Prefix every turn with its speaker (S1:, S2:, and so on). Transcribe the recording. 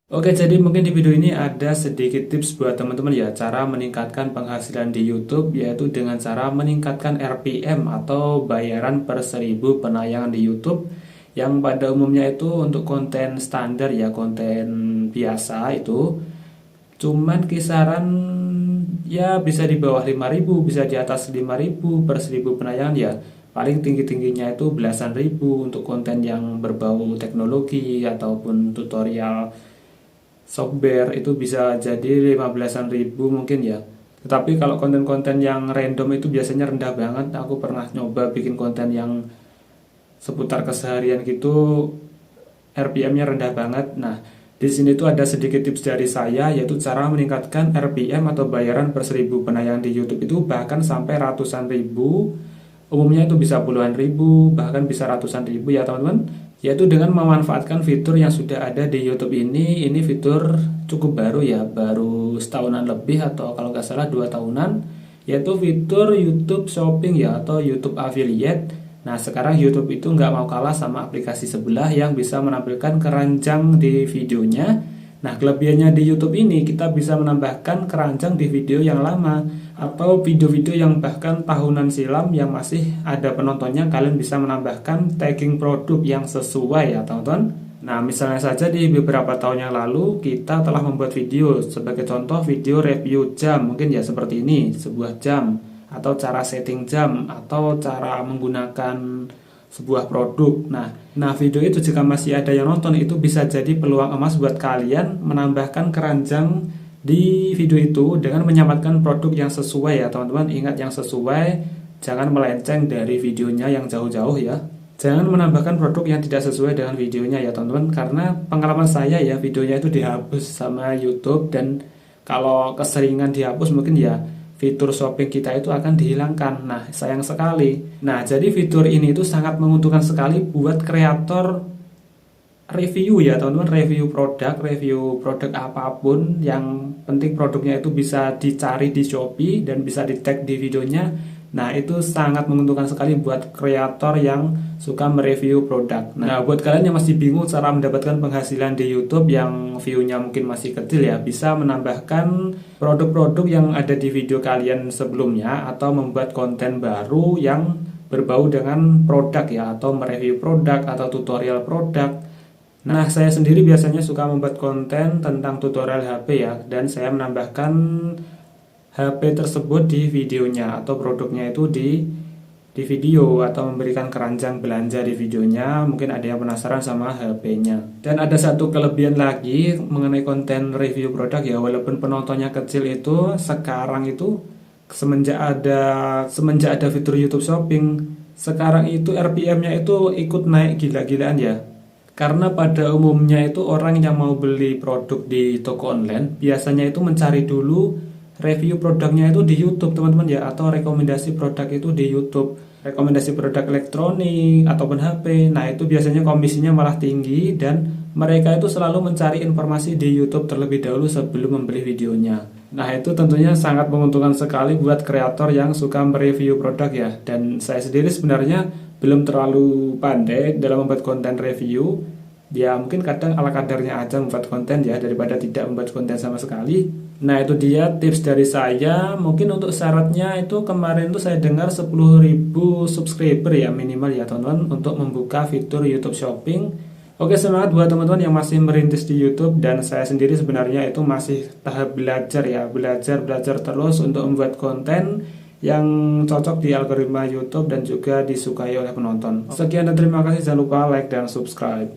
S1: Oke, jadi mungkin di video ini ada sedikit tips buat teman-teman ya, cara meningkatkan penghasilan di YouTube, yaitu dengan cara meningkatkan RPM atau bayaran per 1000 penayangan di YouTube, yang pada umumnya itu untuk konten standar ya, konten biasa itu cuman kisaran ya bisa di bawah 5.000, bisa di atas 5.000 per 1000 penayangan ya. Paling tinggi-tingginya itu belasan ribu untuk konten yang berbau teknologi ataupun tutorial software itu bisa jadi 15-an ribu mungkin ya. Tetapi kalau konten-konten yang random itu biasanya rendah banget. Aku pernah nyoba bikin konten yang seputar keseharian gitu, RPM-nya rendah banget. Nah, di sini tuh ada sedikit tips dari saya, yaitu cara meningkatkan RPM atau bayaran per 1000 penayangan di YouTube itu bahkan sampai ratusan ribu. Umumnya itu bisa puluhan ribu, bahkan bisa ratusan ribu ya teman-teman. Yaitu dengan memanfaatkan fitur yang sudah ada di YouTube ini. Ini fitur cukup baru ya, baru setahunan lebih atau kalau nggak salah 2 tahunan. Yaitu fitur YouTube Shopping ya, atau YouTube Affiliate. Nah, sekarang YouTube itu nggak mau kalah sama aplikasi sebelah yang bisa menampilkan keranjang di videonya. Nah, kelebihannya di YouTube ini kita bisa menambahkan keranjang di video yang lama atau video-video yang bahkan tahunan silam yang masih ada penontonnya. Kalian bisa menambahkan tagging produk yang sesuai ya teman-teman. Nah, misalnya saja di beberapa tahun yang lalu kita telah membuat video, sebagai contoh video review jam, mungkin ya seperti ini, sebuah jam, atau cara setting jam, atau cara menggunakan sebuah produk. Nah, video itu jika masih ada yang nonton itu bisa jadi peluang emas buat kalian menambahkan keranjang di video itu dengan menyampaikan produk yang sesuai ya teman-teman. Ingat, yang sesuai, jangan melenceng dari videonya yang jauh-jauh ya. Jangan menambahkan produk yang tidak sesuai dengan videonya ya teman-teman, karena pengalaman saya ya, videonya itu dihapus sama YouTube, dan kalau keseringan dihapus mungkin ya fitur shopping kita itu akan dihilangkan. Nah, sayang sekali. Nah, jadi fitur ini itu sangat menguntungkan sekali buat kreator review ya teman-teman, review produk apapun, yang penting produknya itu bisa dicari di Shopee dan bisa di tag di videonya. Nah, itu sangat menguntungkan sekali buat kreator yang suka mereview produk. Nah, buat kalian yang masih bingung cara mendapatkan penghasilan di YouTube yang view-nya mungkin masih kecil ya, bisa menambahkan produk-produk yang ada di video kalian sebelumnya atau membuat konten baru yang berbau dengan produk ya, atau mereview produk atau tutorial produk. Nah, saya sendiri biasanya suka membuat konten tentang tutorial HP ya, dan saya menambahkan HP tersebut di videonya atau produknya itu di video, atau memberikan keranjang belanja di videonya. Mungkin ada yang penasaran sama HP-nya. Dan ada satu kelebihan lagi mengenai konten review produk ya, walaupun penontonnya kecil itu, sekarang itu semenjak ada fitur YouTube Shopping, sekarang itu RPM-nya itu ikut naik gila-gilaan ya. Karena pada umumnya itu orang yang mau beli produk di toko online biasanya itu mencari dulu review produknya itu di YouTube teman-teman ya, atau rekomendasi produk itu di YouTube, rekomendasi produk elektronik ataupun HP. Nah, itu biasanya komisinya malah tinggi, dan mereka itu selalu mencari informasi di YouTube terlebih dahulu sebelum membeli videonya. Nah, itu tentunya sangat menguntungkan sekali buat kreator yang suka mereview produk ya. Dan saya sendiri sebenarnya belum terlalu pandai dalam membuat konten review. Dia mungkin kadang ala kadarnya aja membuat konten ya, daripada tidak membuat konten sama sekali. Nah, itu dia tips dari saya. Mungkin untuk syaratnya itu kemarin tuh saya dengar 10.000 subscriber ya minimal ya teman-teman, untuk membuka fitur YouTube Shopping. Oke, semangat buat teman-teman yang masih merintis di YouTube, dan saya sendiri sebenarnya itu masih tahap belajar ya, belajar terus untuk membuat konten yang cocok di algoritma YouTube dan juga disukai oleh penonton. Sekian dan terima kasih, jangan lupa like dan subscribe.